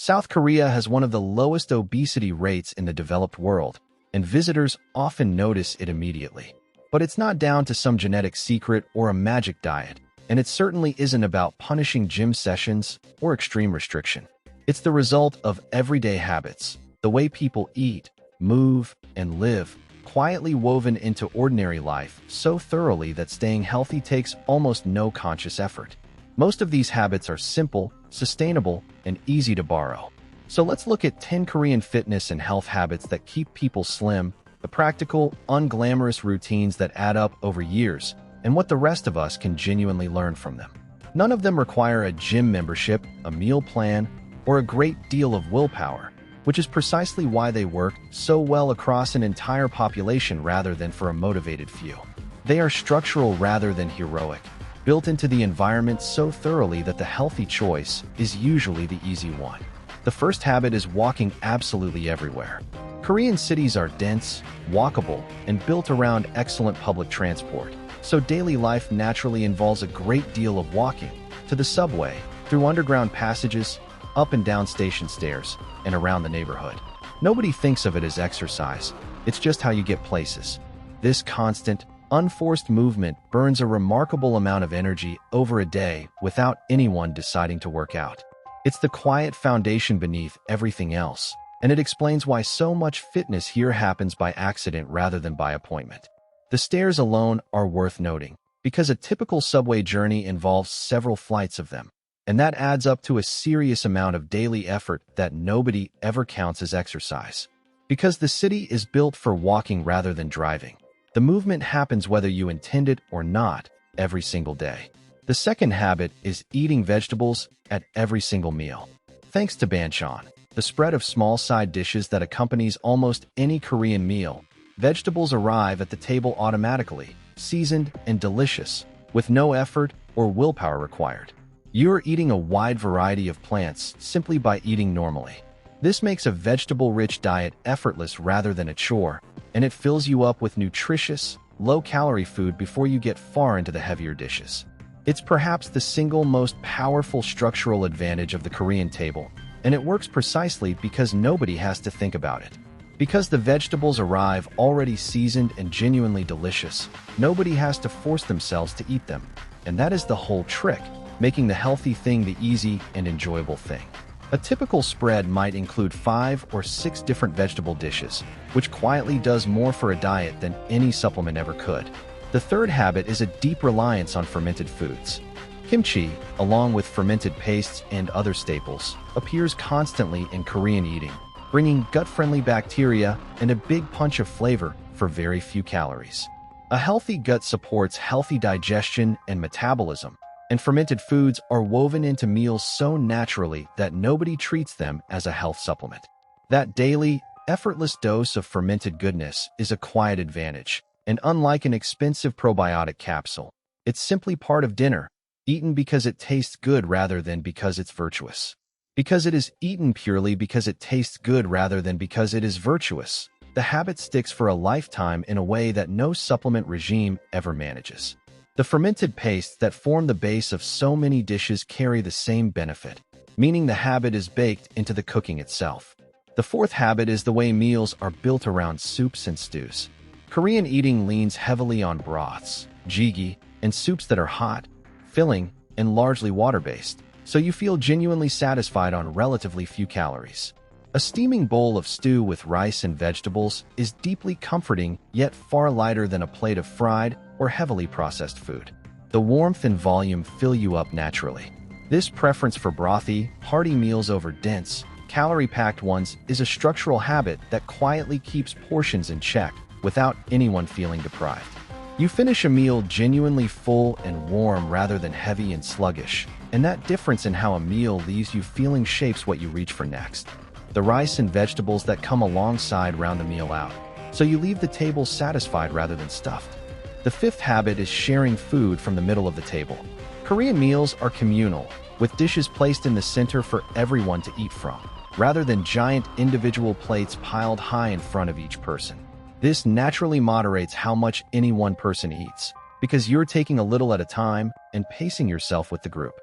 South Korea has one of the lowest obesity rates in the developed world, and visitors often notice it immediately. But it's not down to some genetic secret or a magic diet, and it certainly isn't about punishing gym sessions or extreme restriction. It's the result of everyday habits, the way people eat, move, and live, quietly woven into ordinary life so thoroughly that staying healthy takes almost no conscious effort. Most of these habits are simple, sustainable, and easy to borrow. So let's look at 10 Korean fitness and health habits that keep people slim, the practical, unglamorous routines that add up over years, and what the rest of us can genuinely learn from them. None of them require a gym membership, a meal plan, or a great deal of willpower, which is precisely why they work so well across an entire population rather than for a motivated few. They are structural rather than heroic, built into the environment so thoroughly that the healthy choice is usually the easy one. The first habit is walking absolutely everywhere. Korean cities are dense, walkable, and built around excellent public transport, so daily life naturally involves a great deal of walking, to the subway, through underground passages, up and down station stairs, and around the neighborhood. Nobody thinks of it as exercise, it's just how you get places. This constant, unforced movement burns a remarkable amount of energy over a day without anyone deciding to work out. It's the quiet foundation beneath everything else, and it explains why so much fitness here happens by accident rather than by appointment. The stairs alone are worth noting, because a typical subway journey involves several flights of them, and that adds up to a serious amount of daily effort that nobody ever counts as exercise. Because the city is built for walking rather than driving, the movement happens whether you intend it or not, every single day. The second habit is eating vegetables at every single meal. Thanks to banchan, the spread of small side dishes that accompanies almost any Korean meal, vegetables arrive at the table automatically, seasoned and delicious, with no effort or willpower required. You're eating a wide variety of plants simply by eating normally. This makes a vegetable-rich diet effortless rather than a chore, and it fills you up with nutritious, low-calorie food before you get far into the heavier dishes. It's perhaps the single most powerful structural advantage of the Korean table, and it works precisely because nobody has to think about it. Because the vegetables arrive already seasoned and genuinely delicious, nobody has to force themselves to eat them. And that is the whole trick, making the healthy thing the easy and enjoyable thing. A typical spread might include 5 or 6 different vegetable dishes, which quietly does more for a diet than any supplement ever could. The third habit is a deep reliance on fermented foods. Kimchi, along with fermented pastes and other staples, appears constantly in Korean eating, bringing gut-friendly bacteria and a big punch of flavor for very few calories. A healthy gut supports healthy digestion and metabolism, and fermented foods are woven into meals so naturally that nobody treats them as a health supplement. That daily, effortless dose of fermented goodness is a quiet advantage, and unlike an expensive probiotic capsule, it's simply part of dinner, eaten because it tastes good rather than because it's virtuous. Because it is eaten purely because it tastes good rather than because it is virtuous, the habit sticks for a lifetime in a way that no supplement regime ever manages. The fermented pastes that form the base of so many dishes carry the same benefit, meaning the habit is baked into the cooking itself. The fourth habit is the way meals are built around soups and stews. Korean eating leans heavily on broths, jjigae, and soups that are hot, filling, and largely water-based, so you feel genuinely satisfied on relatively few calories. A steaming bowl of stew with rice and vegetables is deeply comforting yet far lighter than a plate of fried or heavily processed food. The warmth and volume fill you up naturally. This preference for brothy, hearty meals over dense, calorie-packed ones is a structural habit that quietly keeps portions in check without anyone feeling deprived. You finish a meal genuinely full and warm rather than heavy and sluggish, and that difference in how a meal leaves you feeling shapes what you reach for next. The rice and vegetables that come alongside round the meal out, so you leave the table satisfied rather than stuffed. The fifth habit is sharing food from the middle of the table. Korean meals are communal, with dishes placed in the center for everyone to eat from, rather than giant individual plates piled high in front of each person. This naturally moderates how much any one person eats, because you're taking a little at a time and pacing yourself with the group.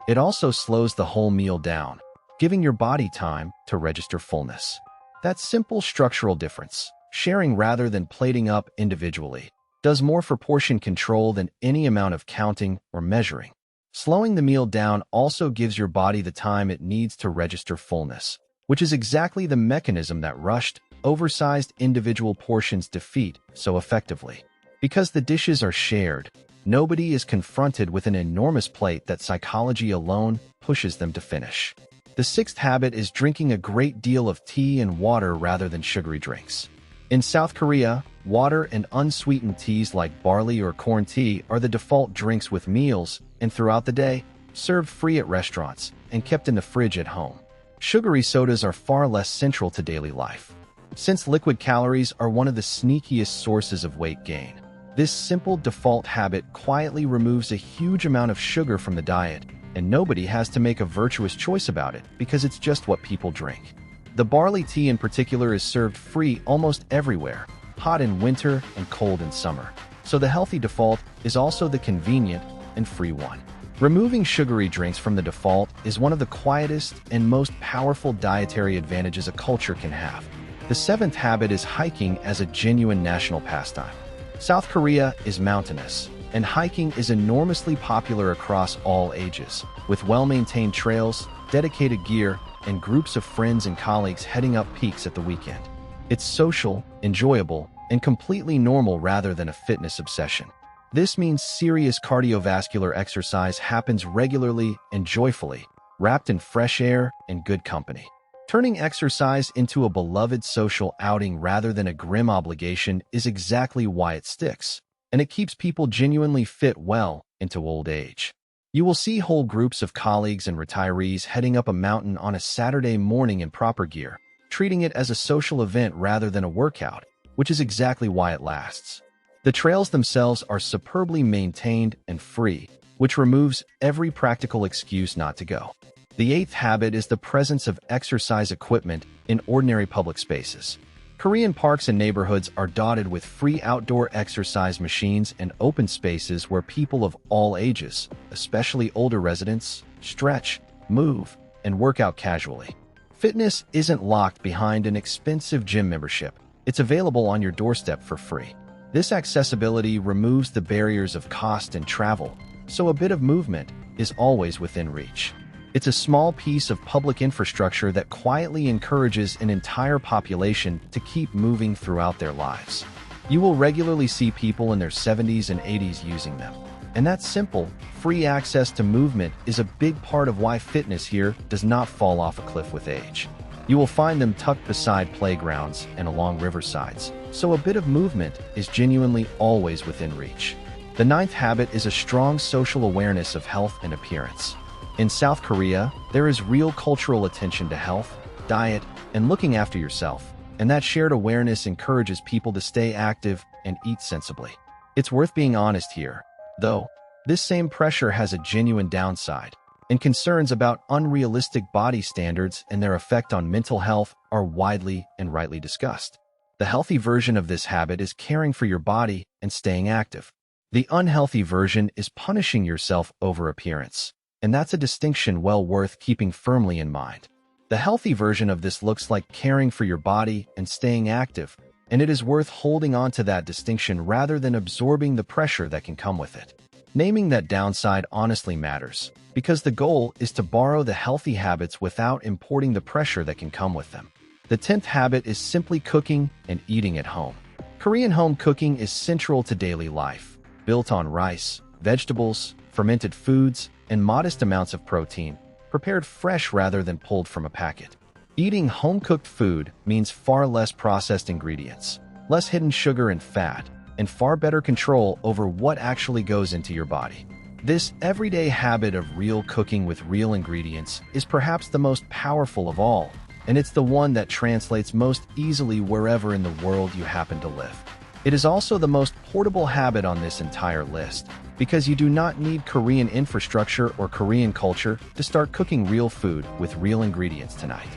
It also slows the whole meal down, giving your body time to register fullness. That simple structural difference, sharing rather than plating up individually, does more for portion control than any amount of counting or measuring. Slowing the meal down also gives your body the time it needs to register fullness, which is exactly the mechanism that rushed, oversized individual portions defeat so effectively. Because the dishes are shared, nobody is confronted with an enormous plate that psychology alone pushes them to finish. The sixth habit is drinking a great deal of tea and water rather than sugary drinks. In South Korea, water and unsweetened teas like barley or corn tea are the default drinks with meals, and throughout the day, served free at restaurants and kept in the fridge at home. Sugary sodas are far less central to daily life. Since liquid calories are one of the sneakiest sources of weight gain, this simple default habit quietly removes a huge amount of sugar from the diet, and nobody has to make a virtuous choice about it because it's just what people drink. The barley tea in particular is served free almost everywhere, hot in winter and cold in summer. So the healthy default is also the convenient and free one. Removing sugary drinks from the default is one of the quietest and most powerful dietary advantages a culture can have. The seventh habit is hiking as a genuine national pastime. South Korea is mountainous, and hiking is enormously popular across all ages, with well-maintained trails, dedicated gear, and groups of friends and colleagues heading up peaks at the weekend. It's social, enjoyable, and completely normal rather than a fitness obsession. This means serious cardiovascular exercise happens regularly and joyfully, wrapped in fresh air and good company. Turning exercise into a beloved social outing rather than a grim obligation is exactly why it sticks, and it keeps people genuinely fit well into old age. You will see whole groups of colleagues and retirees heading up a mountain on a Saturday morning in proper gear, treating it as a social event rather than a workout, which is exactly why it lasts. The trails themselves are superbly maintained and free, which removes every practical excuse not to go. The eighth habit is the presence of exercise equipment in ordinary public spaces. Korean parks and neighborhoods are dotted with free outdoor exercise machines and open spaces where people of all ages, especially older residents, stretch, move, and work out casually. Fitness isn't locked behind an expensive gym membership. It's available on your doorstep for free. This accessibility removes the barriers of cost and travel, so a bit of movement is always within reach. It's a small piece of public infrastructure that quietly encourages an entire population to keep moving throughout their lives. You will regularly see people in their 70s and 80s using them. And that simple, free access to movement is a big part of why fitness here does not fall off a cliff with age. You will find them tucked beside playgrounds and along riversides, so a bit of movement is genuinely always within reach. The ninth habit is a strong social awareness of health and appearance. In South Korea, there is real cultural attention to health, diet, and looking after yourself, and that shared awareness encourages people to stay active and eat sensibly. It's worth being honest here, though. This same pressure has a genuine downside, and concerns about unrealistic body standards and their effect on mental health are widely and rightly discussed. The healthy version of this habit is caring for your body and staying active. The unhealthy version is punishing yourself over appearance, and that's a distinction well worth keeping firmly in mind. The healthy version of this looks like caring for your body and staying active, and it is worth holding on to that distinction rather than absorbing the pressure that can come with it. Naming that downside honestly matters, because the goal is to borrow the healthy habits without importing the pressure that can come with them. The 10th habit is simply cooking and eating at home. Korean home cooking is central to daily life, built on rice, vegetables, fermented foods, and modest amounts of protein, prepared fresh rather than pulled from a packet. Eating home-cooked food means far less processed ingredients, less hidden sugar and fat, and far better control over what actually goes into your body. This everyday habit of real cooking with real ingredients is perhaps the most powerful of all, and it's the one that translates most easily wherever in the world you happen to live. It is also the most portable habit on this entire list, because you do not need Korean infrastructure or Korean culture to start cooking real food with real ingredients tonight.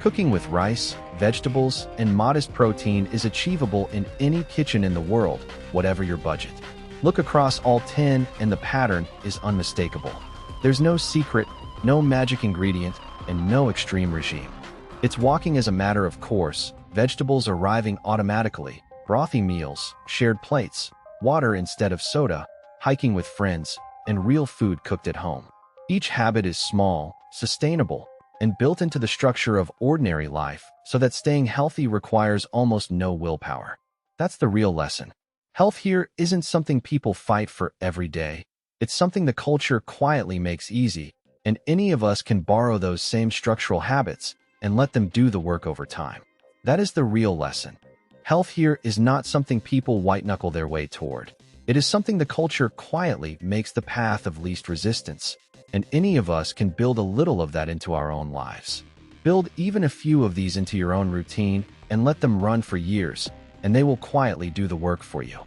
Cooking with rice, vegetables, and modest protein is achievable in any kitchen in the world, whatever your budget. Look across all 10 and the pattern is unmistakable. There's no secret, no magic ingredient, and no extreme regime. It's walking as a matter of course, vegetables arriving automatically, brothy meals, shared plates, water instead of soda, hiking with friends, and real food cooked at home. Each habit is small, sustainable, and built into the structure of ordinary life so that staying healthy requires almost no willpower. That's the real lesson. Health here isn't something people fight for every day. It's something the culture quietly makes easy, and any of us can borrow those same structural habits and let them do the work over time. That is the real lesson. Health here is not something people white-knuckle their way toward. It is something the culture quietly makes the path of least resistance, and any of us can build a little of that into our own lives. Build even a few of these into your own routine and let them run for years, and they will quietly do the work for you.